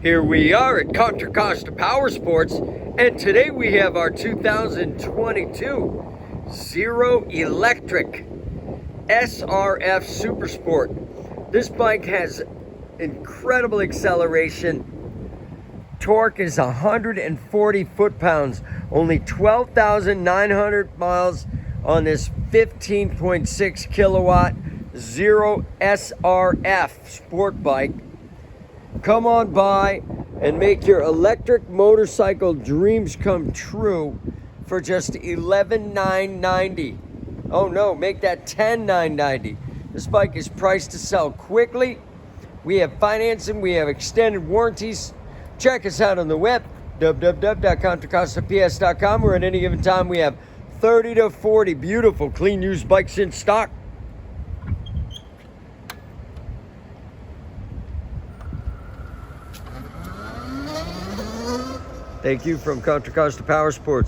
Here we are at Contra Costa Powersports, and today we have our 2022 Zero Electric SRF Super Sport. This bike has incredible acceleration. Torque is 140 foot-pounds, only 12,900 miles on this 15.6 kilowatt Zero SRF sport bike. Come on by and make your electric motorcycle dreams come true for just $11,990. Oh no, make that $10,990. This bike is priced to sell quickly. We have financing, we have extended warranties. Check us out on the web, www.contracostaps.com, where at any given time we have 30 to 40 beautiful, clean used bikes in stock. Thank you from Contra Costa Powersports.